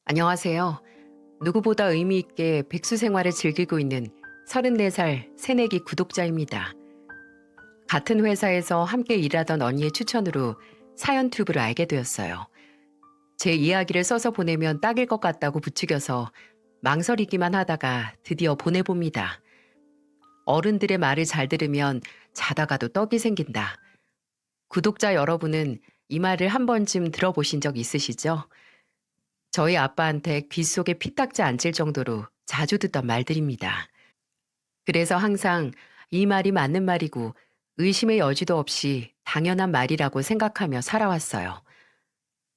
안녕하세요. 누구보다 의미 있게 백수 생활을 즐기고 있는 34살 새내기 구독자입니다. 같은 회사에서 함께 일하던 언니의 추천으로 사연 튜브를 알게 되었어요. 제 이야기를 써서 보내면 딱일 것 같다고 부추겨서 망설이기만 하다가 드디어 보내봅니다. 어른들의 말을 잘 들으면 자다가도 떡이 생긴다. 구독자 여러분은 이 말을 한 번쯤 들어보신 적 있으시죠? 저희 아빠한테 귓속에 피딱지 앉을 정도로 자주 듣던 말들입니다. 그래서 항상 이 말이 맞는 말이고 의심의 여지도 없이 당연한 말이라고 생각하며 살아왔어요.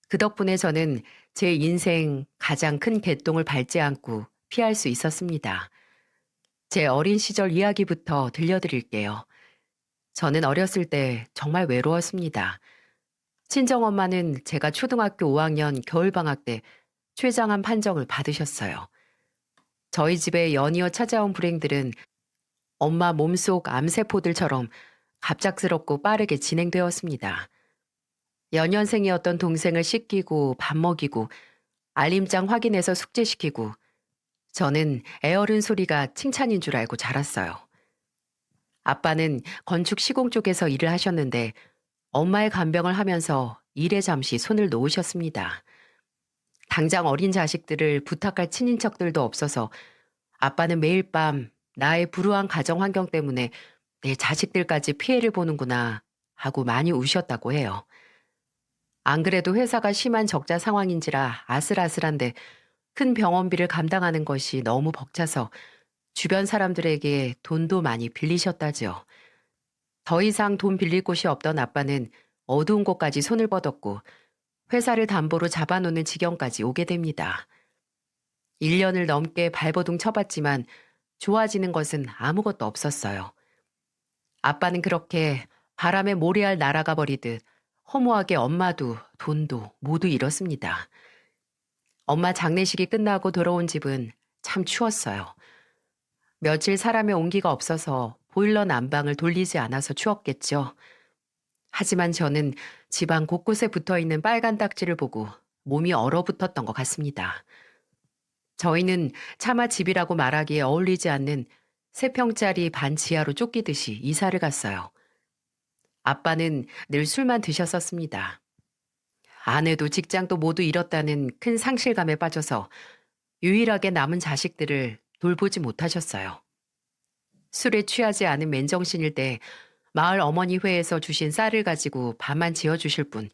그 덕분에 저는 제 인생 가장 큰 개똥을 밟지 않고 피할 수 있었습니다. 제 어린 시절 이야기부터 들려드릴게요. 저는 어렸을 때 정말 외로웠습니다. 친정엄마는 제가 초등학교 5학년 겨울방학 때 췌장암 판정을 받으셨어요. 저희 집에 연이어 찾아온 불행들은 엄마 몸속 암세포들처럼 갑작스럽고 빠르게 진행되었습니다. 연년생이었던 동생을 씻기고 밥 먹이고 알림장 확인해서 숙제시키고 저는 애어른 소리가 칭찬인 줄 알고 자랐어요. 아빠는 건축 시공 쪽에서 일을 하셨는데 엄마의 간병을 하면서 일에 잠시 손을 놓으셨습니다. 당장 어린 자식들을 부탁할 친인척들도 없어서 아빠는 매일 밤 나의 불우한 가정 환경 때문에 내 자식들까지 피해를 보는구나 하고 많이 우셨다고 해요. 안 그래도 회사가 심한 적자 상황인지라 아슬아슬한데 큰 병원비를 감당하는 것이 너무 벅차서 주변 사람들에게 돈도 많이 빌리셨다지요. 더 이상 돈 빌릴 곳이 없던 아빠는 어두운 곳까지 손을 뻗었고 회사를 담보로 잡아놓는 지경까지 오게 됩니다. 1년을 넘게 발버둥 쳐봤지만 좋아지는 것은 아무것도 없었어요. 아빠는 그렇게 바람에 모래알 날아가 버리듯 허무하게 엄마도 돈도 모두 잃었습니다. 엄마 장례식이 끝나고 돌아온 집은 참 추웠어요. 며칠 사람의 온기가 없어서 보일러 난방을 돌리지 않아서 추웠겠죠. 하지만 저는 집안 곳곳에 붙어있는 빨간 딱지를 보고 몸이 얼어붙었던 것 같습니다. 저희는 차마 집이라고 말하기에 어울리지 않는 3평짜리 반 지하로 쫓기듯이 이사를 갔어요. 아빠는 늘 술만 드셨었습니다. 아내도 직장도 모두 잃었다는 큰 상실감에 빠져서 유일하게 남은 자식들을 돌보지 못하셨어요. 술에 취하지 않은 맨정신일 때 마을 어머니 회에서 주신 쌀을 가지고 밥만 지어주실 뿐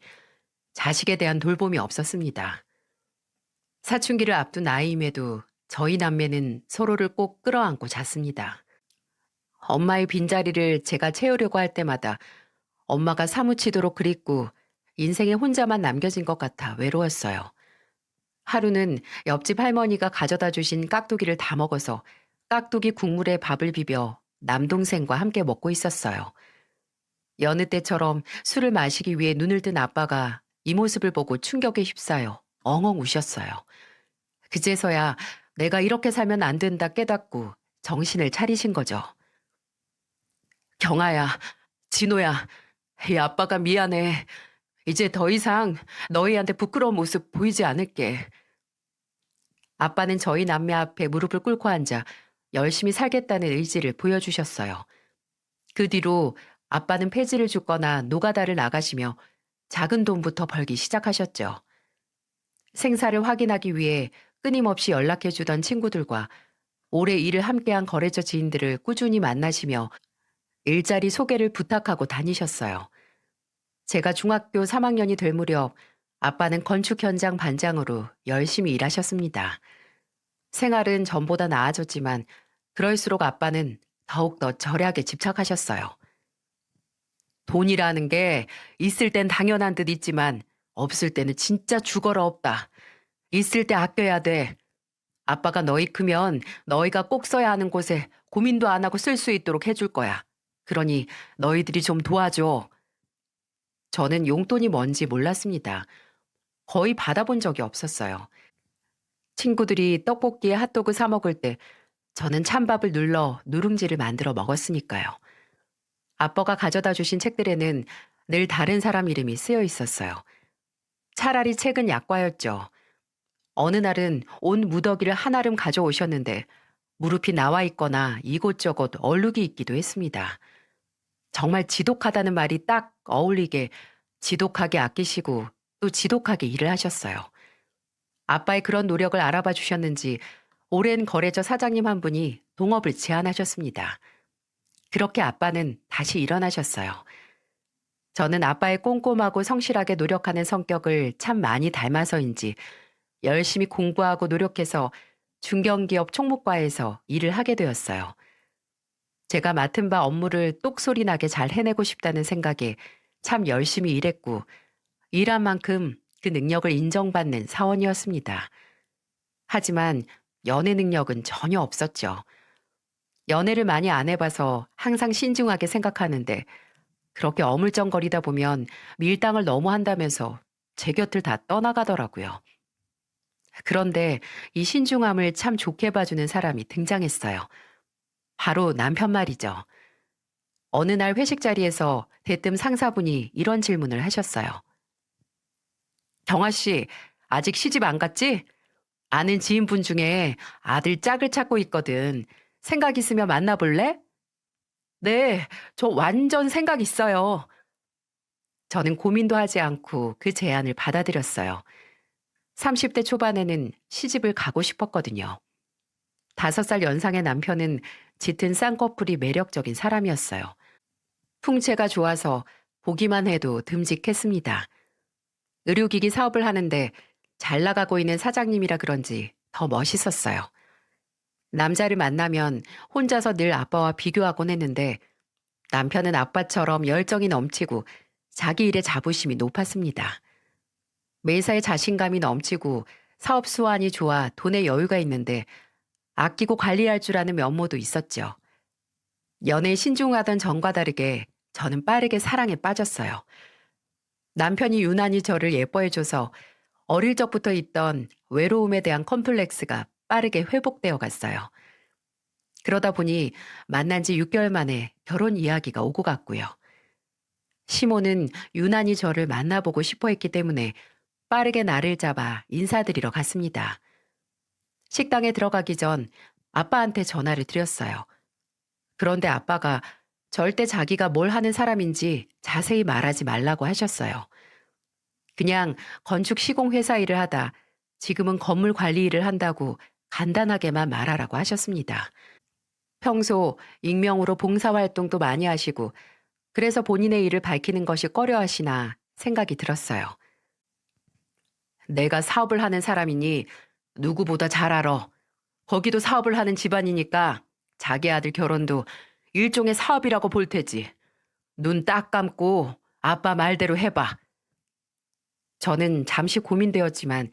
자식에 대한 돌봄이 없었습니다. 사춘기를 앞둔 나이임에도 저희 남매는 서로를 꼭 끌어안고 잤습니다. 엄마의 빈자리를 제가 채우려고 할 때마다 엄마가 사무치도록 그립고 인생에 혼자만 남겨진 것 같아 외로웠어요. 하루는 옆집 할머니가 가져다 주신 깍두기를 다 먹어서 깍두기 국물에 밥을 비벼 남동생과 함께 먹고 있었어요. 여느 때처럼 술을 마시기 위해 눈을 뜬 아빠가 이 모습을 보고 충격에 휩싸여 엉엉 우셨어요. 그제서야 내가 이렇게 살면 안 된다 깨닫고 정신을 차리신 거죠. 경아야, 진호야, 이 아빠가 미안해. 이제 더 이상 너희한테 부끄러운 모습 보이지 않을게. 아빠는 저희 남매 앞에 무릎을 꿇고 앉아 열심히 살겠다는 의지를 보여주셨어요. 그 뒤로 아빠는 폐지를 줍거나 노가다를 나가시며 작은 돈부터 벌기 시작하셨죠. 생사를 확인하기 위해 끊임없이 연락해주던 친구들과 오래 일을 함께한 거래처 지인들을 꾸준히 만나시며 일자리 소개를 부탁하고 다니셨어요. 제가 중학교 3학년이 될 무렵 아빠는 건축 현장 반장으로 열심히 일하셨습니다. 생활은 전보다 나아졌지만 그럴수록 아빠는 더욱더 절약에 집착하셨어요. 돈이라는 게 있을 땐 당연한 듯 있지만 없을 때는 진짜 죽어라 없다. 있을 때 아껴야 돼. 아빠가 너희 크면 너희가 꼭 써야 하는 곳에 고민도 안 하고 쓸 수 있도록 해줄 거야. 그러니 너희들이 좀 도와줘. 저는 용돈이 뭔지 몰랐습니다. 거의 받아본 적이 없었어요. 친구들이 떡볶이에 핫도그 사 먹을 때 저는 찬밥을 눌러 누룽지를 만들어 먹었으니까요. 아빠가 가져다 주신 책들에는 늘 다른 사람 이름이 쓰여 있었어요. 차라리 책은 약과였죠. 어느 날은 온 무더기를 한아름 가져오셨는데 무릎이 나와 있거나 이곳저곳 얼룩이 있기도 했습니다. 정말 지독하다는 말이 딱 어울리게 지독하게 아끼시고 또 지독하게 일을 하셨어요. 아빠의 그런 노력을 알아봐 주셨는지 오랜 거래처 사장님 한 분이 동업을 제안하셨습니다. 그렇게 아빠는 다시 일어나셨어요. 저는 아빠의 꼼꼼하고 성실하게 노력하는 성격을 참 많이 닮아서인지 열심히 공부하고 노력해서 중견기업 총무과에서 일을 하게 되었어요. 제가 맡은 바 업무를 똑소리 나게 잘 해내고 싶다는 생각에 참 열심히 일했고 일한 만큼 그 능력을 인정받는 사원이었습니다. 하지만 연애 능력은 전혀 없었죠. 연애를 많이 안 해봐서 항상 신중하게 생각하는데 그렇게 어물쩡거리다 보면 밀당을 너무 한다면서 제 곁을 다 떠나가더라고요. 그런데 이 신중함을 참 좋게 봐주는 사람이 등장했어요. 바로 남편 말이죠. 어느 날 회식 자리에서 대뜸 상사분이 이런 질문을 하셨어요. 경아 씨, 아직 시집 안 갔지? 아는 지인분 중에 아들 짝을 찾고 있거든. 생각 있으면 만나볼래? 네, 저 완전 생각 있어요. 저는 고민도 하지 않고 그 제안을 받아들였어요. 30대 초반에는 시집을 가고 싶었거든요. 5살 연상의 남편은 짙은 쌍꺼풀이 매력적인 사람이었어요. 풍채가 좋아서 보기만 해도 듬직했습니다. 의료기기 사업을 하는데 잘 나가고 있는 사장님이라 그런지 더 멋있었어요. 남자를 만나면 혼자서 늘 아빠와 비교하곤 했는데 남편은 아빠처럼 열정이 넘치고 자기 일에 자부심이 높았습니다. 매사에 자신감이 넘치고 사업 수완이 좋아 돈에 여유가 있는데 아끼고 관리할 줄 아는 면모도 있었죠. 연애에 신중하던 전과 다르게 저는 빠르게 사랑에 빠졌어요. 남편이 유난히 저를 예뻐해줘서 어릴 적부터 있던 외로움에 대한 컴플렉스가 빠르게 회복되어 갔어요. 그러다 보니 만난 지 6개월 만에 결혼 이야기가 오고 갔고요. 시모는 유난히 저를 만나보고 싶어 했기 때문에 빠르게 날을 잡아 인사드리러 갔습니다. 식당에 들어가기 전 아빠한테 전화를 드렸어요. 그런데 아빠가 절대 자기가 뭘 하는 사람인지 자세히 말하지 말라고 하셨어요. 그냥 건축 시공 회사 일을 하다 지금은 건물 관리 일을 한다고 간단하게만 말하라고 하셨습니다. 평소 익명으로 봉사활동도 많이 하시고 그래서 본인의 일을 밝히는 것이 꺼려하시나 생각이 들었어요. 내가 사업을 하는 사람이니 누구보다 잘 알아. 거기도 사업을 하는 집안이니까 자기 아들 결혼도 일종의 사업이라고 볼 테지. 눈 딱 감고 아빠 말대로 해봐. 저는 잠시 고민되었지만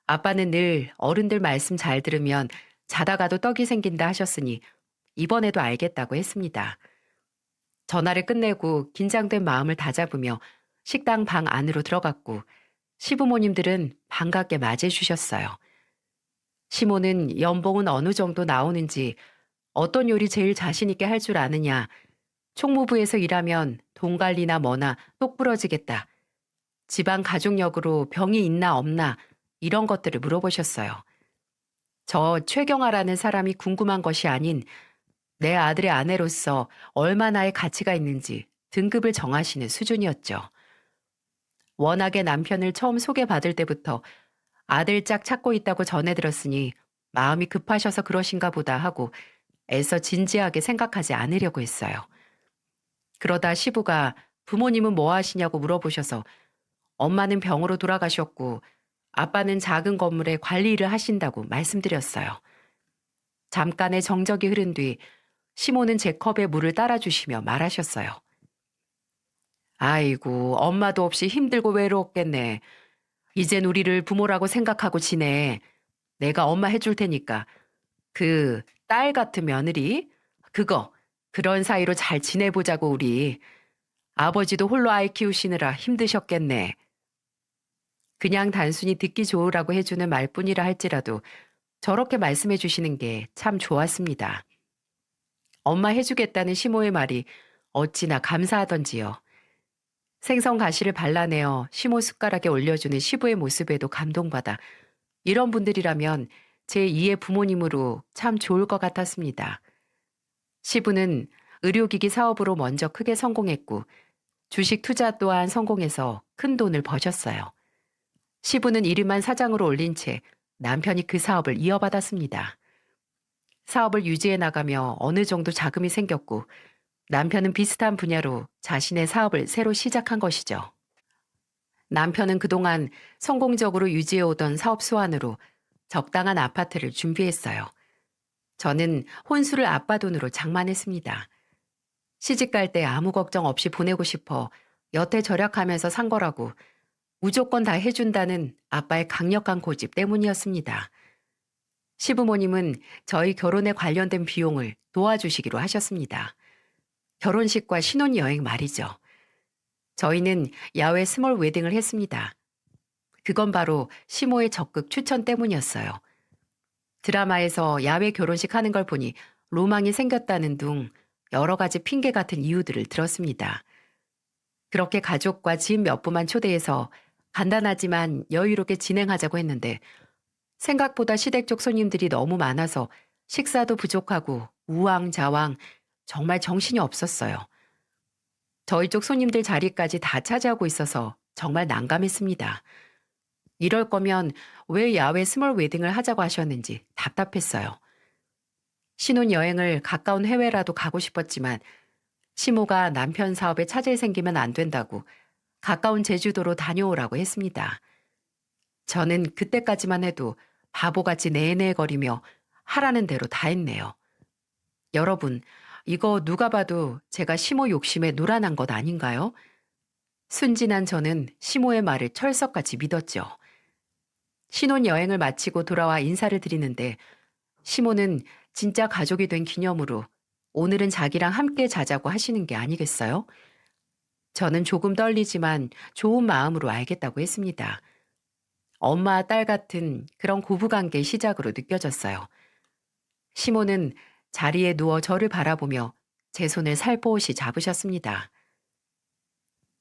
아빠는 늘 어른들 말씀 잘 들으면 자다가도 떡이 생긴다 하셨으니 이번에도 알겠다고 했습니다. 전화를 끝내고 긴장된 마음을 다잡으며 식당 방 안으로 들어갔고 시부모님들은 반갑게 맞이해 주셨어요. 시모는 연봉은 어느 정도 나오는지 어떤 요리 제일 자신 있게 할 줄 아느냐 총무부에서 일하면 돈 관리나 뭐나 똑부러지겠다. 집안 가족력으로 병이 있나 없나 이런 것들을 물어보셨어요. 저 최경아라는 사람이 궁금한 것이 아닌 내 아들의 아내로서 얼마나의 가치가 있는지 등급을 정하시는 수준이었죠. 워낙에 남편을 처음 소개받을 때부터 아들 짝 찾고 있다고 전해 들었으니 마음이 급하셔서 그러신가 보다 하고 애써 진지하게 생각하지 않으려고 했어요. 그러다 시부가 부모님은 뭐 하시냐고 물어보셔서 엄마는 병으로 돌아가셨고 아빠는 작은 건물에 관리 일을 하신다고 말씀드렸어요. 잠깐의 정적이 흐른 뒤 시모는 제 컵에 물을 따라주시며 말하셨어요. 아이고, 엄마도 없이 힘들고 외로웠겠네. 이젠 우리를 부모라고 생각하고 지내. 내가 엄마 해줄 테니까. 그 딸 같은 며느리? 그런 사이로 잘 지내보자고 우리. 아버지도 홀로 아이 키우시느라 힘드셨겠네. 그냥 단순히 듣기 좋으라고 해주는 말뿐이라 할지라도 저렇게 말씀해 주시는 게 참 좋았습니다. 엄마 해주겠다는 시모의 말이 어찌나 감사하던지요. 생선 가시를 발라내어 시모 숟가락에 올려주는 시부의 모습에도 감동받아 이런 분들이라면 제2의 부모님으로 참 좋을 것 같았습니다. 시부는 의료기기 사업으로 먼저 크게 성공했고 주식 투자 또한 성공해서 큰 돈을 버셨어요. 시부는 이름만 사장으로 올린 채 남편이 그 사업을 이어받았습니다. 사업을 유지해 나가며 어느 정도 자금이 생겼고 남편은 비슷한 분야로 자신의 사업을 새로 시작한 것이죠. 남편은 그동안 성공적으로 유지해 오던 사업 수완으로 적당한 아파트를 준비했어요. 저는 혼수를 아빠 돈으로 장만했습니다. 시집 갈 때 아무 걱정 없이 보내고 싶어 여태 절약하면서 산 거라고 무조건 다 해준다는 아빠의 강력한 고집 때문이었습니다. 시부모님은 저희 결혼에 관련된 비용을 도와주시기로 하셨습니다. 결혼식과 신혼여행 말이죠. 저희는 야외 스몰 웨딩을 했습니다. 그건 바로 시모의 적극 추천 때문이었어요. 드라마에서 야외 결혼식 하는 걸 보니 로망이 생겼다는 둥 여러 가지 핑계 같은 이유들을 들었습니다. 그렇게 가족과 지인 몇 분만 초대해서 간단하지만 여유롭게 진행하자고 했는데 생각보다 시댁 쪽 손님들이 너무 많아서 식사도 부족하고 우왕좌왕 정말 정신이 없었어요. 저희 쪽 손님들 자리까지 다 차지하고 있어서 정말 난감했습니다. 이럴 거면 왜 야외 스몰 웨딩을 하자고 하셨는지 답답했어요. 신혼여행을 가까운 해외라도 가고 싶었지만 시모가 남편 사업에 차질 생기면 안 된다고 가까운 제주도로 다녀오라고 했습니다. 저는 그때까지만 해도 바보같이 내내거리며 하라는 대로 다 했네요. 여러분, 이거 누가 봐도 제가 시모 욕심에 놀아난 것 아닌가요? 순진한 저는 시모의 말을 철석같이 믿었죠. 신혼여행을 마치고 돌아와 인사를 드리는데 시모는 진짜 가족이 된 기념으로 오늘은 자기랑 함께 자자고 하시는 게 아니겠어요? 저는 조금 떨리지만 좋은 마음으로 알겠다고 했습니다. 엄마 딸 같은 그런 고부관계 시작으로 느껴졌어요. 시모는 자리에 누워 저를 바라보며 제 손을 살포시 잡으셨습니다.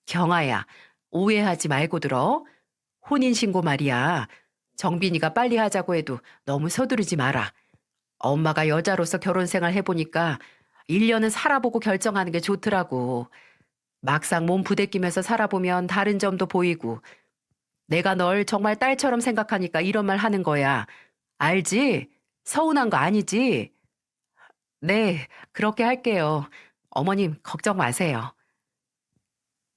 경아야, 오해하지 말고 들어. 혼인신고 말이야. 정빈이가 빨리 하자고 해도 너무 서두르지 마라. 엄마가 여자로서 결혼생활 해보니까 1년은 살아보고 결정하는 게 좋더라고. 막상 몸 부대끼면서 살아보면 다른 점도 보이고 내가 널 정말 딸처럼 생각하니까 이런 말 하는 거야. 알지? 서운한 거 아니지? 네, 그렇게 할게요. 어머님, 걱정 마세요.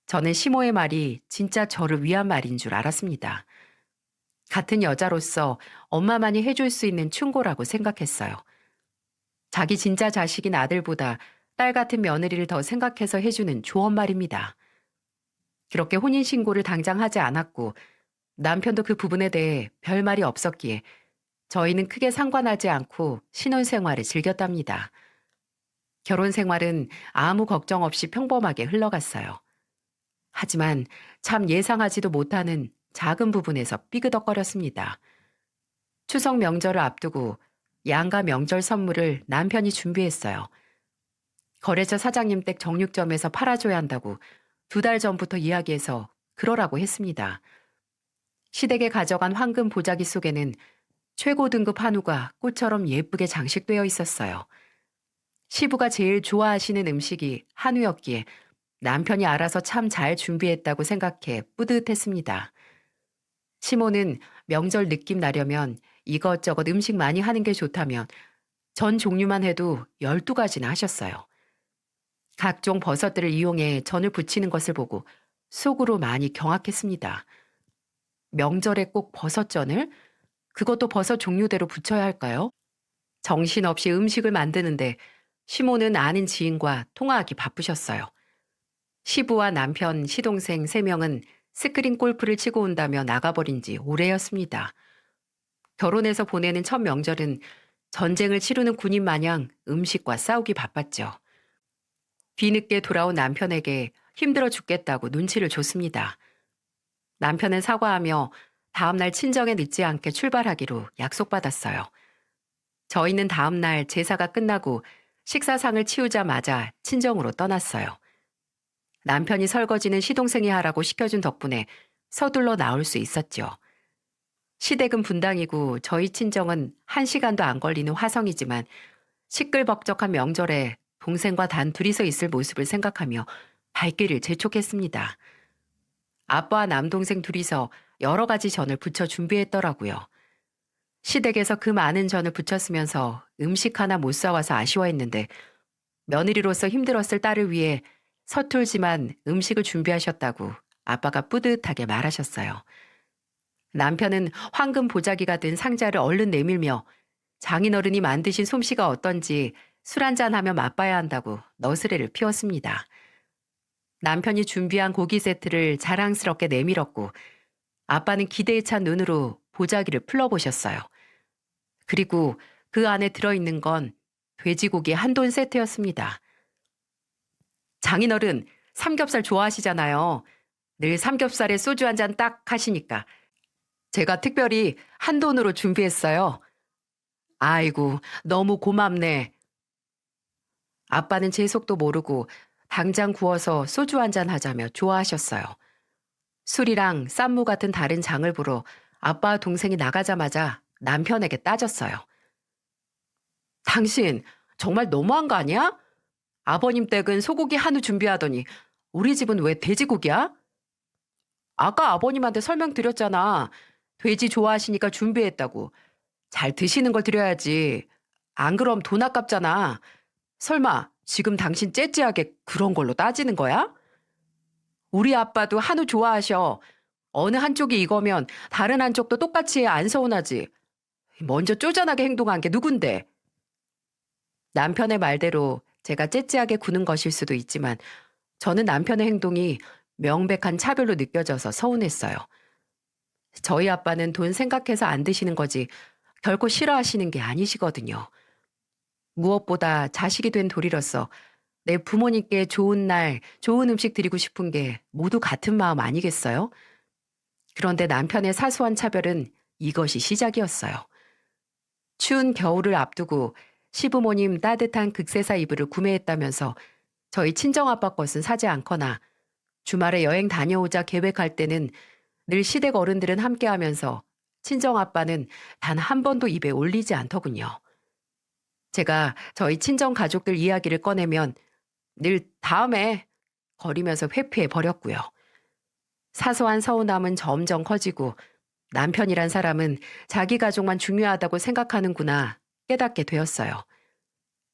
저는 시모의 말이 진짜 저를 위한 말인 줄 알았습니다. 같은 여자로서 엄마만이 해줄 수 있는 충고라고 생각했어요. 자기 진짜 자식인 아들보다 딸 같은 며느리를 더 생각해서 해주는 조언 말입니다. 그렇게 혼인신고를 당장 하지 않았고 남편도 그 부분에 대해 별 말이 없었기에 저희는 크게 상관하지 않고 신혼생활을 즐겼답니다. 결혼생활은 아무 걱정 없이 평범하게 흘러갔어요. 하지만 참 예상하지도 못하는 작은 부분에서 삐그덕거렸습니다. 추석 명절을 앞두고 양가 명절 선물을 남편이 준비했어요. 거래처 사장님 댁 정육점에서 팔아줘야 한다고 2달 전부터 이야기해서 그러라고 했습니다. 시댁에 가져간 황금 보자기 속에는 최고 등급 한우가 꽃처럼 예쁘게 장식되어 있었어요. 시부가 제일 좋아하시는 음식이 한우였기에 남편이 알아서 참 잘 준비했다고 생각해 뿌듯했습니다. 시모는 명절 느낌 나려면 이것저것 음식 많이 하는 게 좋다면 전 종류만 해도 12가지나 하셨어요. 각종 버섯들을 이용해 전을 부치는 것을 보고 속으로 많이 경악했습니다. 명절에 꼭 버섯전을? 그것도 버섯 종류대로 부쳐야 할까요? 정신없이 음식을 만드는데 시모는 아는 지인과 통화하기 바쁘셨어요. 시부와 남편, 시동생 3명은 스크린 골프를 치고 온다며 나가버린 지 오래였습니다. 결혼해서 보내는 첫 명절은 전쟁을 치르는 군인 마냥 음식과 싸우기 바빴죠. 뒤늦게 돌아온 남편에게 힘들어 죽겠다고 눈치를 줬습니다. 남편은 사과하며 다음날 친정에 늦지 않게 출발하기로 약속받았어요. 저희는 다음날 제사가 끝나고 식사상을 치우자마자 친정으로 떠났어요. 남편이 설거지는 시동생이 하라고 시켜준 덕분에 서둘러 나올 수 있었죠. 시댁은 분당이고 저희 친정은 1시간도 안 걸리는 화성이지만 시끌벅적한 명절에 동생과 단 둘이서 있을 모습을 생각하며 발길을 재촉했습니다. 아빠와 남동생 둘이서 여러 가지 전을 부쳐 준비했더라고요. 시댁에서 그 많은 전을 부쳤으면서 음식 하나 못 사와서 아쉬워했는데 며느리로서 힘들었을 딸을 위해 서툴지만 음식을 준비하셨다고 아빠가 뿌듯하게 말하셨어요. 남편은 황금 보자기가 든 상자를 얼른 내밀며 장인어른이 만드신 솜씨가 어떤지 술 한잔하며 맛봐야 한다고 너스레를 피웠습니다. 남편이 준비한 고기 세트를 자랑스럽게 내밀었고 아빠는 기대에 찬 눈으로 보자기를 풀러보셨어요. 그리고 그 안에 들어있는 건 돼지고기 한돈 세트였습니다. 장인어른, 삼겹살 좋아하시잖아요. 늘 삼겹살에 소주 한 잔 딱 하시니까 제가 특별히 한돈으로 준비했어요. 아이고, 너무 고맙네. 아빠는 제 속도 모르고 당장 구워서 소주 한 잔 하자며 좋아하셨어요. 술이랑 쌈무 같은 다른 장을 보러 아빠와 동생이 나가자마자 남편에게 따졌어요. 당신 정말 너무한 거 아니야? 아버님 댁은 소고기 한우 준비하더니 우리 집은 왜 돼지고기야? 아까 아버님한테 설명드렸잖아. 돼지 좋아하시니까 준비했다고. 잘 드시는 걸 드려야지. 안 그럼 돈 아깝잖아. 설마 지금 당신 째째하게 그런 걸로 따지는 거야? 우리 아빠도 한우 좋아하셔. 어느 한쪽이 이거면 다른 한쪽도 똑같이 해 안 서운하지. 먼저 쪼잔하게 행동한 게 누군데? 남편의 말대로 제가 째째하게 구는 것일 수도 있지만 저는 남편의 행동이 명백한 차별로 느껴져서 서운했어요. 저희 아빠는 돈 생각해서 안 드시는 거지 결코 싫어하시는 게 아니시거든요. 무엇보다 자식이 된 도리로서 내 부모님께 좋은 날, 좋은 음식 드리고 싶은 게 모두 같은 마음 아니겠어요? 그런데 남편의 사소한 차별은 이것이 시작이었어요. 추운 겨울을 앞두고 시부모님 따뜻한 극세사 이불을 구매했다면서 저희 친정아빠 것은 사지 않거나 주말에 여행 다녀오자 계획할 때는 늘 시댁 어른들은 함께하면서 친정아빠는 단 한 번도 입에 올리지 않더군요. 제가 저희 친정 가족들 이야기를 꺼내면 늘 다음에 거리면서 회피해 버렸고요. 사소한 서운함은 점점 커지고 남편이란 사람은 자기 가족만 중요하다고 생각하는구나 깨닫게 되었어요.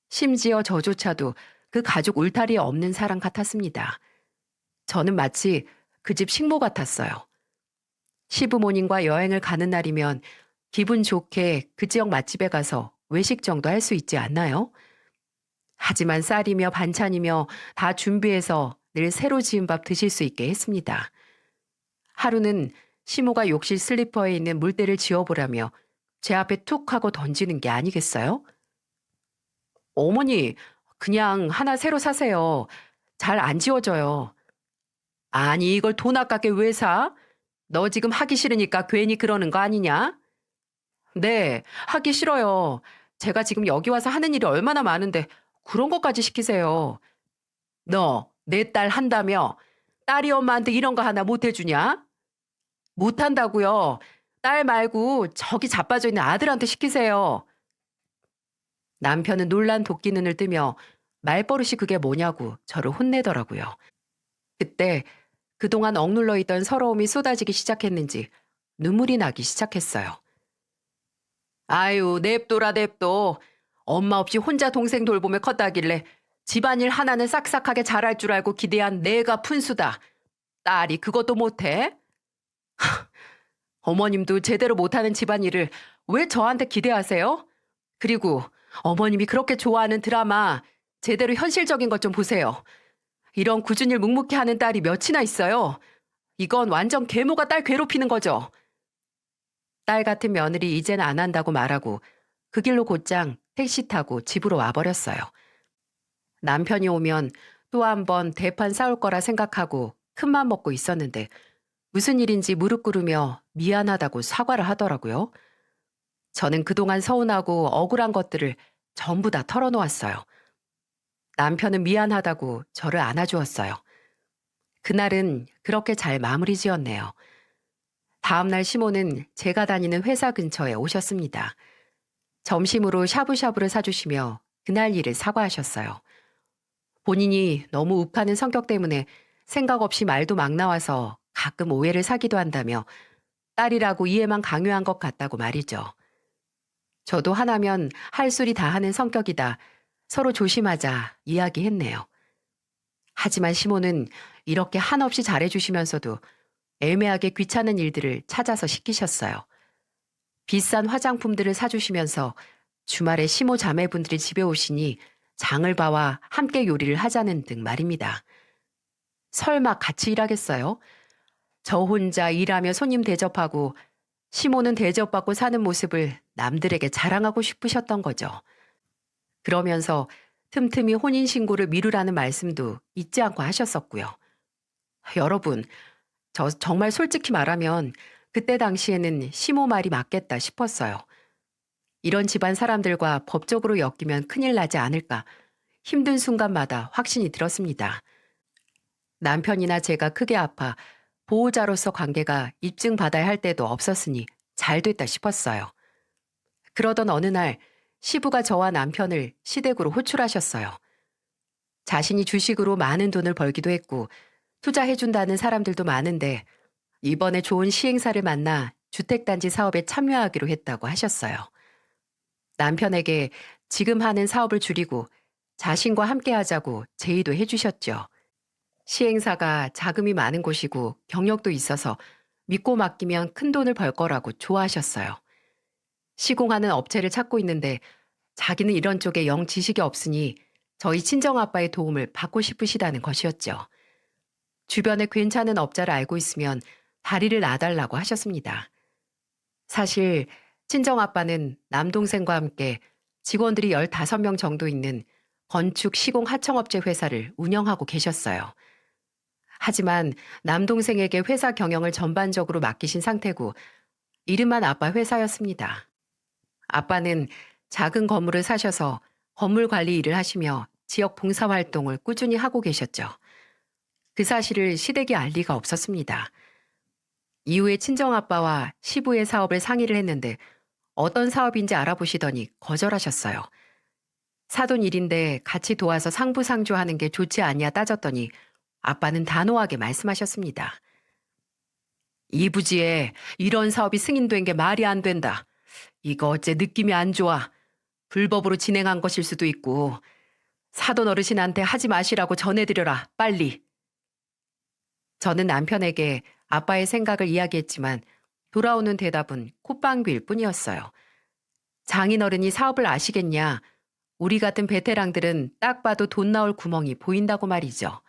심지어 저조차도 그 가족 울타리에 없는 사람 같았습니다. 저는 마치 그 집 식모 같았어요. 시부모님과 여행을 가는 날이면 기분 좋게 그 지역 맛집에 가서 외식 정도 할 수 있지 않나요? 하지만 쌀이며 반찬이며 다 준비해서 늘 새로 지은 밥 드실 수 있게 했습니다. 하루는 시모가 욕실 슬리퍼에 있는 물때를 지워보라며 제 앞에 툭 하고 던지는 게 아니겠어요? 어머니, 그냥 하나 새로 사세요. 잘 안 지워져요. 아니, 이걸 돈 아깝게 왜 사? 너 지금 하기 싫으니까 괜히 그러는 거 아니냐? 네, 하기 싫어요. 제가 지금 여기 와서 하는 일이 얼마나 많은데 그런 것까지 시키세요. 너, 내 딸 한다며? 딸이 엄마한테 이런 거 하나 못 해주냐? 못 한다고요. 딸 말고 저기 자빠져 있는 아들한테 시키세요. 남편은 놀란 도끼 눈을 뜨며 말버릇이 그게 뭐냐고 저를 혼내더라고요. 그때 그동안 억눌러 있던 서러움이 쏟아지기 시작했는지 눈물이 나기 시작했어요. 아유, 냅둬라 냅둬. 엄마 없이 혼자 동생 돌보며 컸다길래 집안일 하나는 싹싹하게 잘할 줄 알고 기대한 내가 푼수다. 딸이 그것도 못해? 어머님도 제대로 못하는 집안일을 왜 저한테 기대하세요? 그리고 어머님이 그렇게 좋아하는 드라마 제대로 현실적인 것 좀 보세요. 이런 굳은 일 묵묵히 하는 딸이 몇이나 있어요. 이건 완전 계모가 딸 괴롭히는 거죠. 딸 같은 며느리 이제는 안 한다고 말하고 그 길로 곧장 택시 타고 집으로 와버렸어요. 남편이 오면 또 한 번 대판 싸울 거라 생각하고 큰맘 먹고 있었는데 무슨 일인지 무릎 꿇으며 미안하다고 사과를 하더라고요. 저는 그동안 서운하고 억울한 것들을 전부 다 털어놓았어요. 남편은 미안하다고 저를 안아주었어요. 그날은 그렇게 잘 마무리 지었네요. 다음날 시모는 제가 다니는 회사 근처에 오셨습니다. 점심으로 샤브샤브를 사주시며 그날 일을 사과하셨어요. 본인이 너무 욱하는 성격 때문에 생각 없이 말도 막 나와서 가끔 오해를 사기도 한다며 딸이라고 이해만 강요한 것 같다고 말이죠. 저도 하나면 할 소리 다 하는 성격이다. 서로 조심하자 이야기했네요. 하지만 시모는 이렇게 한없이 잘해주시면서도 애매하게 귀찮은 일들을 찾아서 시키셨어요. 비싼 화장품들을 사주시면서 주말에 시모 자매분들이 집에 오시니 장을 봐와 함께 요리를 하자는 등 말입니다. 설마 같이 일하겠어요? 저 혼자 일하며 손님 대접하고 시모는 대접받고 사는 모습을 남들에게 자랑하고 싶으셨던 거죠. 그러면서 틈틈이 혼인신고를 미루라는 말씀도 잊지 않고 하셨었고요. 여러분, 저 정말 솔직히 말하면 그때 당시에는 시모 말이 맞겠다 싶었어요. 이런 집안 사람들과 법적으로 엮이면 큰일 나지 않을까 힘든 순간마다 확신이 들었습니다. 남편이나 제가 크게 아파 보호자로서 관계가 입증받아야 할 때도 없었으니 잘 됐다 싶었어요. 그러던 어느 날 시부가 저와 남편을 시댁으로 호출하셨어요. 자신이 주식으로 많은 돈을 벌기도 했고 투자해준다는 사람들도 많은데 이번에 좋은 시행사를 만나 주택단지 사업에 참여하기로 했다고 하셨어요. 남편에게 지금 하는 사업을 줄이고 자신과 함께 하자고 제의도 해주셨죠. 시행사가 자금이 많은 곳이고 경력도 있어서 믿고 맡기면 큰 돈을 벌 거라고 좋아하셨어요. 시공하는 업체를 찾고 있는데 자기는 이런 쪽에 영 지식이 없으니 저희 친정아빠의 도움을 받고 싶으시다는 것이었죠. 주변에 괜찮은 업자를 알고 있으면 다리를 놔달라고 하셨습니다. 사실 친정아빠는 남동생과 함께 직원들이 15명 정도 있는 건축 시공 하청업체 회사를 운영하고 계셨어요. 하지만 남동생에게 회사 경영을 전반적으로 맡기신 상태고 이름만 아빠 회사였습니다. 아빠는 작은 건물을 사셔서 건물 관리 일을 하시며 지역 봉사활동을 꾸준히 하고 계셨죠. 그 사실을 시댁에 알 리가 없었습니다. 이후에 친정아빠와 시부의 사업을 상의를 했는데 어떤 사업인지 알아보시더니 거절하셨어요. 사돈 일인데 같이 도와서 상부상조하는 게 좋지 않냐 따졌더니 아빠는 단호하게 말씀하셨습니다. 이 부지에 이런 사업이 승인된 게 말이 안 된다. 이거 어째 느낌이 안 좋아. 불법으로 진행한 것일 수도 있고 사돈 어르신한테 하지 마시라고 전해드려라. 빨리. 저는 남편에게 아빠의 생각을 이야기했지만 돌아오는 대답은 콧방귀일 뿐이었어요. 장인어른이 사업을 아시겠냐. 우리 같은 베테랑들은 딱 봐도 돈 나올 구멍이 보인다고 말이죠.